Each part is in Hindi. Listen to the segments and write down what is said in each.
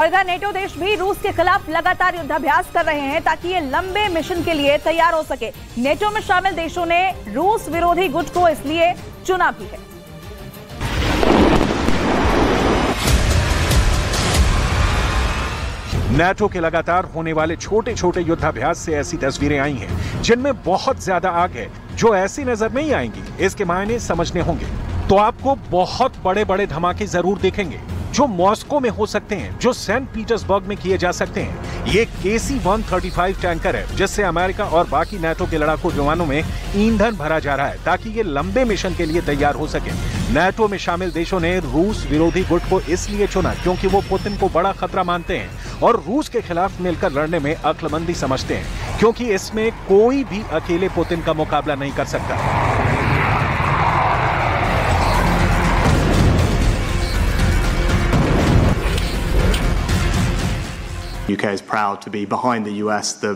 इधर नेटो देश भी रूस के खिलाफ लगातार युद्धाभ्यास कर रहे हैं ताकि ये लंबे मिशन के लिए तैयार हो सके। नेटो में शामिल देशों ने रूस विरोधी गुट को इसलिए चुना भी है। नेटो के लगातार होने वाले छोटे छोटे युद्धाभ्यास से ऐसी तस्वीरें आई हैं जिनमें बहुत ज्यादा आग है, जो ऐसी नजर नहीं आएंगी। इसके मायने समझने होंगे तो आपको बहुत बड़े बड़े धमाके जरूर दिखेंगे, जो मॉस्को में हो सकते हैं, जो सेंट पीटर्सबर्ग में किए जा सकते हैं। ये KC-135 टैंकर है जिससे अमेरिका और बाकी नेटो के लड़ाकू विमानों में ईंधन भरा जा रहा है ताकि ये लंबे मिशन के लिए तैयार हो सके। नेटो में शामिल देशों ने रूस विरोधी गुट को इसलिए चुना क्योंकि वो पुतिन को बड़ा खतरा मानते हैं और रूस के खिलाफ मिलकर लड़ने में अक्लमंदी समझते हैं, क्योंकि इसमें कोई भी अकेले पुतिन का मुकाबला नहीं कर सकता। UK is proud to be behind the US, the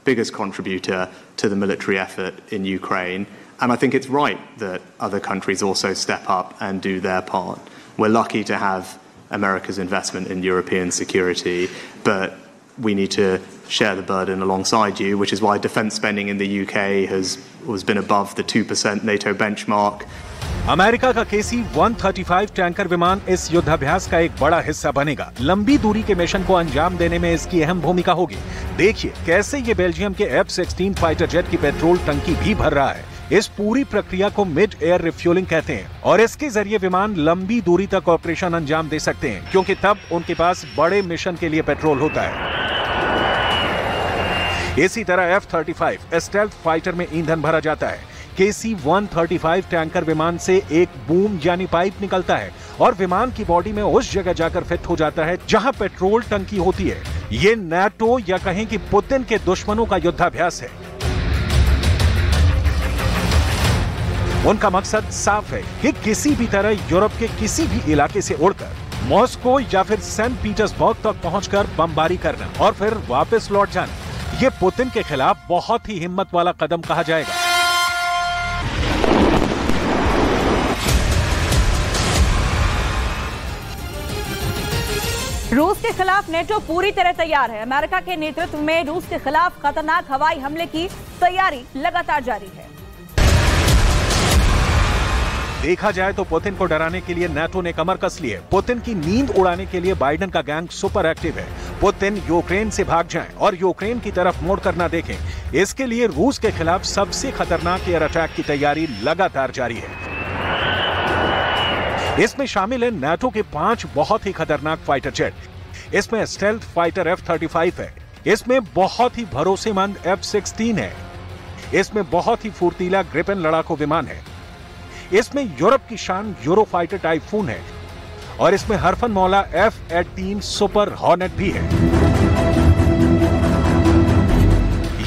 biggest contributor to the military effort in Ukraine. And I think it's right that other countries also step up and do their part. We're lucky to have America's investment in European security, but we need to share the burden alongside you, which is why defense spending in the UK has been above the 2% NATO benchmark. America का KC-135 टैंकर विमान इस युद्धाभ्यास का एक बड़ा हिस्सा बनेगा। लंबी दूरी के मिशन को अंजाम देने में इसकी अहम भूमिका होगी। देखिए कैसे ये बेल्जियम के F-16 फाइटर जेट की पेट्रोल टंकी भी भर रहा है। इस पूरी प्रक्रिया को मिड एयर रिफ्यूलिंग कहते हैं और इसके जरिए विमान लंबी दूरी तक ऑपरेशन अंजाम दे सकते हैं, क्योंकि तब उनके पास बड़े मिशन के लिए पेट्रोल होता है। इसी तरह F-35 स्टेल्थ फाइटर में ईंधन भरा जाता है। KC-135 टैंकर विमान से एक बूम यानी पाइप निकलता है और विमान की बॉडी में उस जगह जाकर फिट हो जाता है जहां पेट्रोल टंकी होती है। ये नेटो या कहें कि पुतिन के दुश्मनों का युद्धाभ्यास है। उनका मकसद साफ है कि किसी भी तरह यूरोप के किसी भी इलाके से उड़कर मॉस्को या फिर सेंट पीटर्सबर्ग तक पहुंचकर बमबारी करना और फिर वापस लौट जाना। ये पुतिन के खिलाफ बहुत ही हिम्मत वाला कदम कहा जाएगा। रूस के खिलाफ नेटो पूरी तरह तैयार है। अमेरिका के नेतृत्व में रूस के खिलाफ खतरनाक हवाई हमले की तैयारी लगातार जारी है। देखा जाए तो पुतिन को डराने के लिए नेटो ने कमर कस ली है। पुतिन की नींद उड़ाने के लिए बाइडेन का गैंग सुपर एक्टिव है। पुतिन यूक्रेन से भाग जाएं और यूक्रेन की तरफ मुड़कर न देखें, इसके लिए रूस के खिलाफ सबसे खतरनाक एयर अटैक की तैयारी लगातार जारी है। इसमें शामिल है नेटो के 5 बहुत ही खतरनाक फाइटर जेट। इसमें स्टेल्थ फाइटर F-35 है। इसमें बहुत ही भरोसेमंद F-16 है। इसमें बहुत ही फुर्तीला ग्रिपेन लड़ाकू विमान है। इसमें यूरोप की शान यूरोफाइटर टाइफून है और इसमें हरफन मौला F-18 सुपर हॉर्नेट भी है।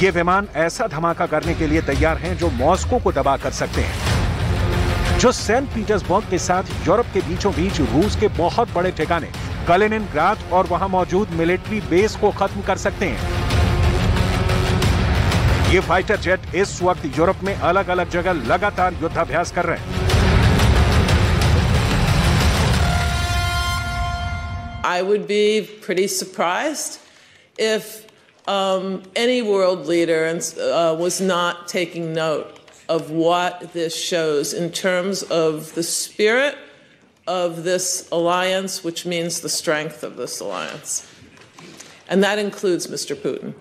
ये विमान ऐसा धमाका करने के लिए तैयार हैं जो मॉस्को को दबा कर सकते हैं, जो सेंट पीटर्सबर्ग के साथ यूरोप के बीचों बीच रूस के बहुत बड़े ठिकाने कलिनिनग्राड और वहां मौजूद मिलिट्री बेस को खत्म कर सकते हैं। ये फाइटर जेट इस वक्त यूरोप में अलग अलग जगह लगातार युद्धाभ्यास कर रहे हैं। I would be pretty surprised if any world leader was not taking note of what this shows in terms of the spirit of this alliance, which means the strength of this alliance. And that includes Mr. Putin.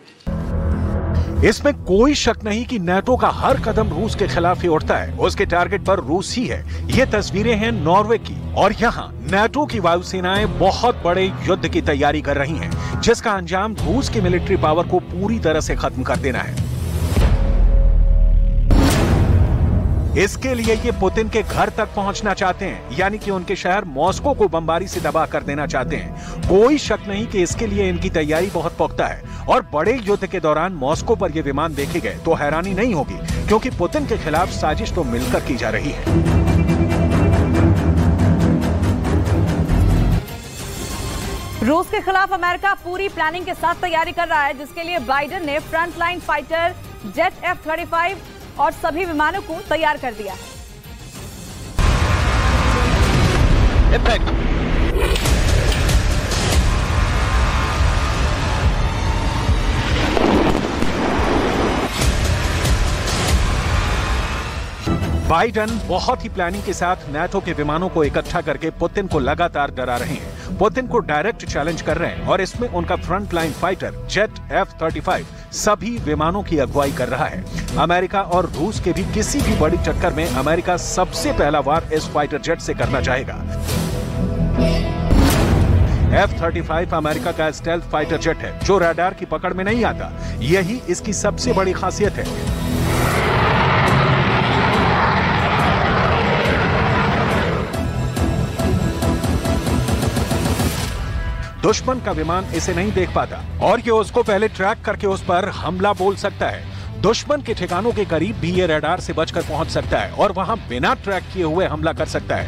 इसमें कोई शक नहीं कि नेटो का हर कदम रूस के खिलाफ ही उठता है। उसके टारगेट पर रूस ही है। ये तस्वीरें हैं नॉर्वे की और यहाँ नेटो की वायुसेनाएं बहुत बड़े युद्ध की तैयारी कर रही हैं, जिसका अंजाम रूस की मिलिट्री पावर को पूरी तरह से खत्म कर देना है। इसके लिए ये पुतिन के घर तक पहुंचना चाहते हैं, यानी कि उनके शहर मॉस्को को बमबारी से दबा कर देना चाहते हैं। कोई शक नहीं कि इसके लिए इनकी तैयारी बहुत पुख्ता है और बड़े युद्ध के दौरान मॉस्को पर ये विमान देखे गए तो हैरानी नहीं होगी, क्योंकि पुतिन के खिलाफ साजिश तो मिलकर की जा रही है। रूस के खिलाफ अमेरिका पूरी प्लानिंग के साथ तैयारी कर रहा है, जिसके लिए बाइडेन ने फ्रंटलाइन फाइटर जेट F-35 और सभी विमानों को तैयार कर दिया है। बाइडन बहुत ही प्लानिंग के साथ नाटो के विमानों को इकट्ठा करके पुतिन को लगातार डरा रहे हैं, पुतिन को डायरेक्ट चैलेंज कर रहे हैं और इसमें उनका front line fighter jet F-35 सभी विमानों की अगुवाई कर रहा है। अमेरिका और रूस के भी किसी भी बड़ी टक्कर में अमेरिका सबसे पहला वार इस फाइटर जेट से करना चाहेगा। F-35 अमेरिका का स्टेल्थ फाइटर जेट है जो रडार की पकड़ में नहीं आता। यही इसकी सबसे बड़ी खासियत है। दुश्मन का विमान इसे नहीं देख पाता और ये उसको पहले ट्रैक करके उस पर हमला बोल सकता है। दुश्मन के ठिकानों के करीब भी ये रडार से बचकर पहुंच सकता है और वहां बिना ट्रैक किए हुए हमला कर सकता है।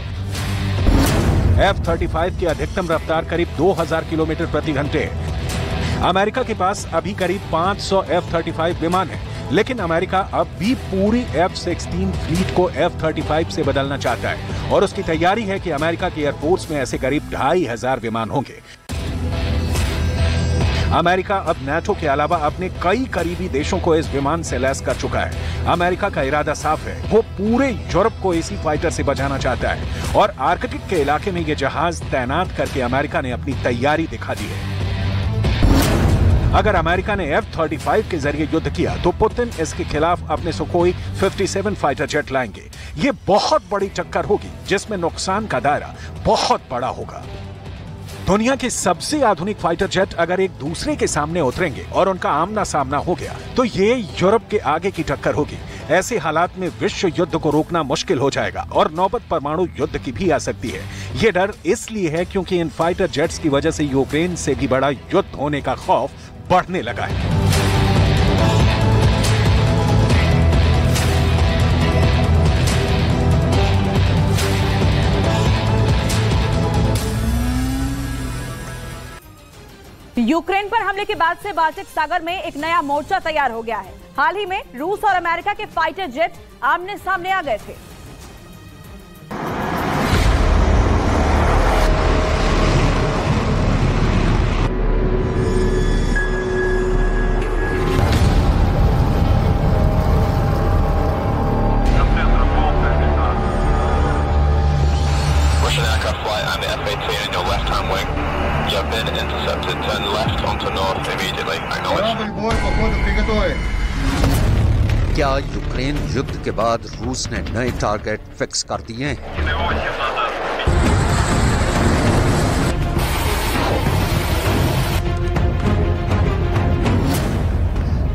F-35 की अधिकतम रफ्तार करीब 2000 किलोमीटर प्रति घंटे है। अमेरिका के पास अभी करीब 500 F-35 विमान है, लेकिन अमेरिका अब भी पूरी F-16 फ्लीट को F-35 से बदलना चाहता है और उसकी तैयारी है कि अमेरिका की एयरफोर्स में ऐसे करीब 2500 विमान होंगे। अमेरिका अब नाटो के अलावा अपने कई करीबी देशों को इस विमान से लैस कर चुका है। अमेरिका का इरादा साफ है, वो पूरे यूरोप को इसी फाइटर से बचाना चाहता है और आर्कटिक के इलाके में ये जहाज तैनात करके अमेरिका ने अपनी तैयारी दिखा दी है। अगर अमेरिका ने F-35 के जरिए युद्ध किया तो पुतिन इसके खिलाफ अपने सुखोई 57 फाइटर जेट लाएंगे। ये बहुत बड़ी टक्कर होगी जिसमें नुकसान का दायरा बहुत बड़ा होगा। दुनिया के सबसे आधुनिक फाइटर जेट अगर एक दूसरे के सामने उतरेंगे और उनका आमना सामना हो गया तो ये यूरोप के आगे की टक्कर होगी। ऐसे हालात में विश्व युद्ध को रोकना मुश्किल हो जाएगा और नौबत परमाणु युद्ध की भी आ सकती है। ये डर इसलिए है क्योंकि इन फाइटर जेट्स की वजह से यूक्रेन से भी बड़ा युद्ध होने का खौफ बढ़ने लगा है। यूक्रेन पर हमले के बाद से बाल्टिक सागर में एक नया मोर्चा तैयार हो गया है। हाल ही में रूस और अमेरिका के फाइटर जेट आमने सामने आ गए थे। क्या यूक्रेन युद्ध के बाद रूस ने नए टारगेट फिक्स कर दिए हैं?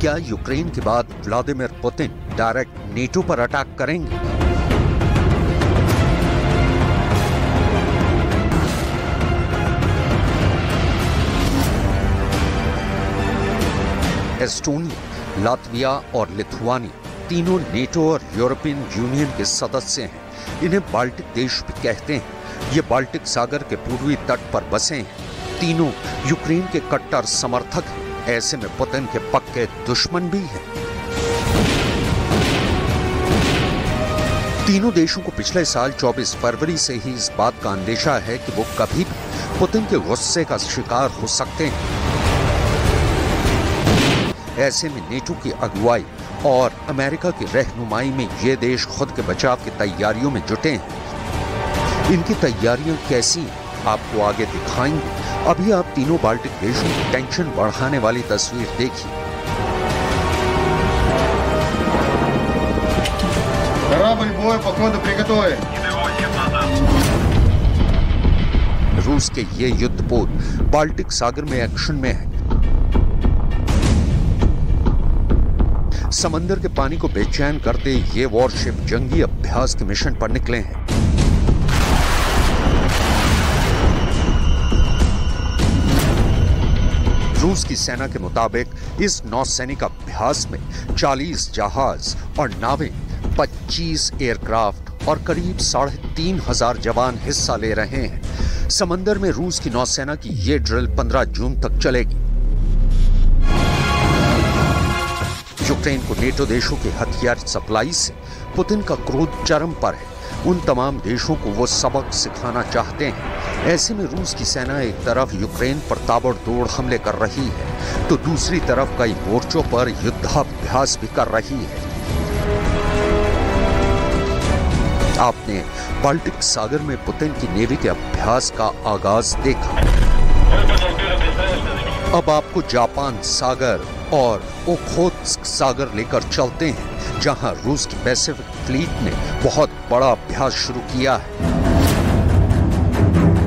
क्या यूक्रेन के बाद व्लादिमीर पुतिन डायरेक्ट नेटो पर अटैक करेंगे? एस्टोनिया, लातविया और लिथुआनिया तीनों नेटो और यूरोपियन यूनियन के सदस्य हैं। इन्हें बाल्टिक देश भी कहते हैं। ये बाल्टिक सागर के पूर्वी तट पर बसे हैं। तीनों यूक्रेन के कट्टर समर्थक हैं। ऐसे में पुतिन के पक्के दुश्मन भी हैं। तीनों देशों को पिछले साल 24 फरवरी से ही इस बात का अंदेशा है कि वो कभी भी पुतिन के गुस्से का शिकार हो सकते हैं। ऐसे में नेटो की अगुवाई और अमेरिका की रहनुमाई में ये देश खुद के बचाव की तैयारियों में जुटे हैं। इनकी तैयारियां कैसी हैं आपको आगे दिखाएंगे। अभी आप तीनों बाल्टिक देशों की टेंशन बढ़ाने वाली तस्वीर देखिए। रूस के ये युद्धपोत बाल्टिक सागर में एक्शन में है। समंदर के पानी को बेचैन करते ये वॉरशिप जंगी अभ्यास के मिशन पर निकले हैं। रूस की सेना के मुताबिक इस नौसैनिक अभ्यास में 40 जहाज और नावें, 25 एयरक्राफ्ट और करीब 3500 जवान हिस्सा ले रहे हैं। समंदर में रूस की नौसेना की ये ड्रिल 15 जून तक चलेगी। यूक्रेन को नेटो देशों के हथियार सप्लाई से पुतिन का क्रोध चरम पर है। उन तमाम देशों को वो सबक सिखाना चाहते हैं। ऐसे में रूस की सेना एक तरफ यूक्रेन पर ताबड़तोड़ हमले कर रही है तो दूसरी तरफ कई मोर्चों पर युद्धाभ्यास भी कर रही है। आपने बाल्टिक सागर में पुतिन की नेवी के अभ्यास का आगाज देखा। अब आपको जापान सागर और ओखोत्स्क सागर लेकर चलते हैं, जहां रूस की पैसिफिक फ्लीट ने बहुत बड़ा अभ्यास शुरू किया है।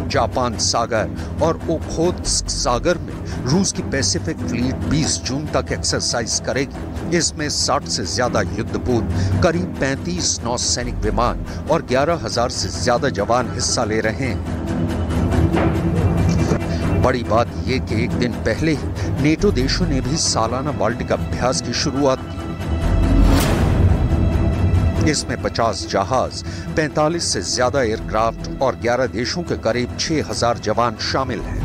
जापान सागर और ओखोत्स्क सागर में रूस की पैसिफिक फ्लीट 20 जून तक एक्सरसाइज करेगी। इसमें 60 से ज्यादा युद्धपोत, करीब 35 नौसैनिक विमान और 11,000 से ज्यादा जवान हिस्सा ले रहे हैं। बड़ी बात यह कि एक दिन पहले ही नेटो देशों ने भी सालाना बाल्टिक अभ्यास की शुरुआत की। इसमें 50 जहाज, 45 से ज्यादा एयरक्राफ्ट और 11 देशों के करीब 6,000 जवान शामिल हैं।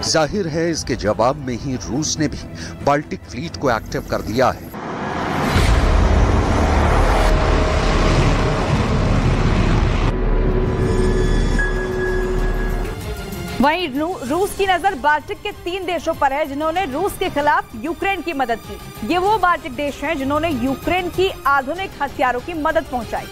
जाहिर है इसके जवाब में ही रूस ने भी बाल्टिक फ्लीट को एक्टिव कर दिया है। वहीं रूस की नजर बाल्टिक के 3 देशों पर है जिन्होंने रूस के खिलाफ यूक्रेन की मदद की। ये वो बाल्टिक देश हैं जिन्होंने यूक्रेन की आधुनिक हथियारों की मदद पहुंचाई।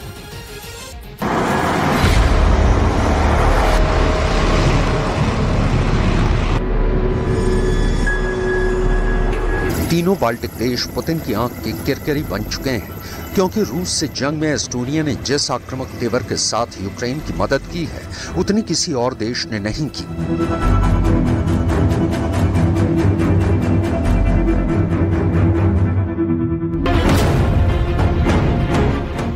तीनों बाल्टिक देश पुतिन की आंख के किरकिरी बन चुके हैं, क्योंकि रूस से जंग में एस्टोनिया ने जिस आक्रामक तेवर के साथ यूक्रेन की मदद की है, उतनी किसी और देश ने नहीं की।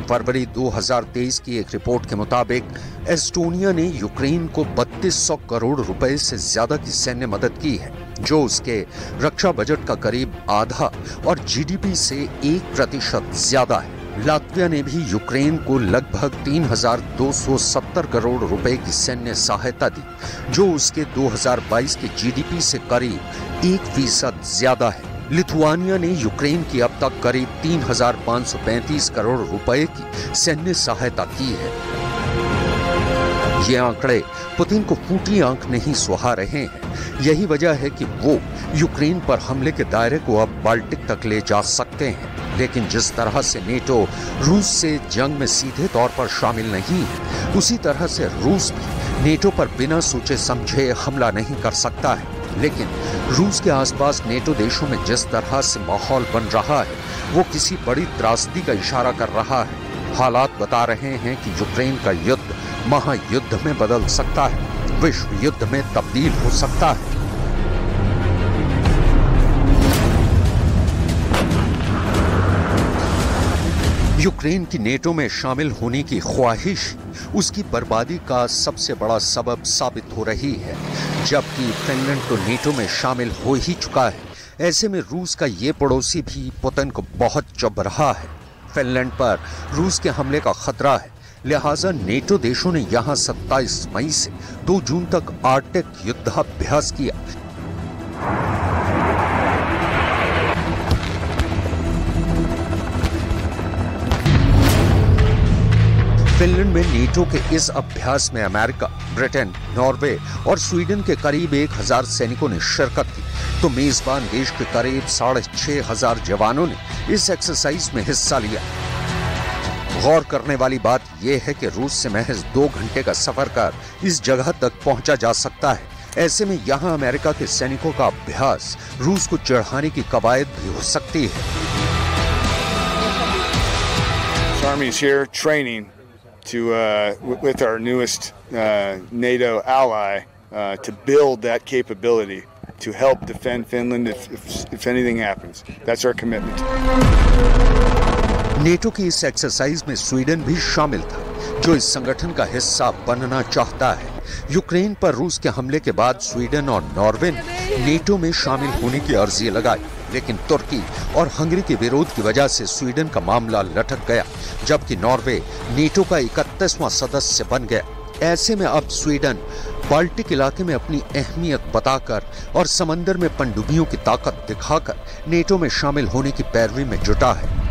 फरवरी 2023 की एक रिपोर्ट के मुताबिक एस्टोनिया ने यूक्रेन को 3200 करोड़ रुपए से ज्यादा की सैन्य मदद की है, जो उसके रक्षा बजट का करीब आधा और जीडीपी से 1% ज्यादा है। लात्विया ने भी यूक्रेन को लगभग 3,270 करोड़ रुपए की सैन्य सहायता दी, जो उसके 2022 के जीडीपी से करीब 1% ज्यादा है। लिथुआनिया ने यूक्रेन की अब तक करीब 3,535 करोड़ रुपए की सैन्य सहायता की है। ये आंकड़े पुतिन को फूटी आंख नहीं सुहा रहे हैं। यही वजह है कि वो यूक्रेन पर हमले के दायरे को अब बाल्टिक तक ले जा सकते हैं। लेकिन जिस तरह से नेटो रूस से जंग में सीधे तौर पर शामिल नहीं है, उसी तरह से रूस भी नेटो पर बिना सोचे समझे हमला नहीं कर सकता है। लेकिन रूस के आसपास नेटो देशों में जिस तरह से माहौल बन रहा है, वो किसी बड़ी त्रासदी का इशारा कर रहा है। हालात बता रहे हैं कि यूक्रेन का युद्ध महायुद्ध में बदल सकता है, विश्व युद्ध में तब्दील हो सकता है। यूक्रेन की नेटो में शामिल होने की ख्वाहिश उसकी बर्बादी का सबसे बड़ा सबब साबित हो रही है, जबकि फिनलैंड तो नेटो में शामिल हो ही चुका है। ऐसे में रूस का ये पड़ोसी भी पुतिन को बहुत चुभ रहा है। फिनलैंड पर रूस के हमले का खतरा है, लिहाजा नेटो देशों ने यहां 27 मई से 2 जून तक आर्टिक युद्धाभ्यास किया। फिनलैंड में नेटो के इस अभ्यास में अमेरिका, ब्रिटेन, नॉर्वे और स्वीडन के करीब 1,000 सैनिकों ने शिरकत की, तो मेजबान देश के करीब 6,500 जवानों ने इस एक्सरसाइज में हिस्सा लिया। गौर करने वाली बात यह है कि रूस से महज 2 घंटे का सफर कर इस जगह तक पहुंचा जा सकता है। ऐसे में यहां अमेरिका के सैनिकों का अभ्यास रूस को चिढ़ाने की कवायद भी हो सकती है। Army is here training with our newest NATO ally to build that capability to help defend Finland if anything happens. That's our commitment. NATO की इस एक्सरसाइज में स्वीडन भी शामिल था, जो इस संगठन का हिस्सा बनना चाहता है। यूक्रेन पर रूस के हमले के बाद स्वीडन और नॉर्वे ने नेटो में शामिल होने की अर्जी लगाई, लेकिन तुर्की और हंगरी के विरोध की वजह से स्वीडन का मामला लटक गया, जबकि नॉर्वे नेटो का 31वां सदस्य बन गया। ऐसे में अब स्वीडन बाल्टिक इलाके में अपनी अहमियत बताकर और समंदर में पनडुब्बियों की ताकत दिखाकर नेटो में शामिल होने की पैरवी में जुटा है।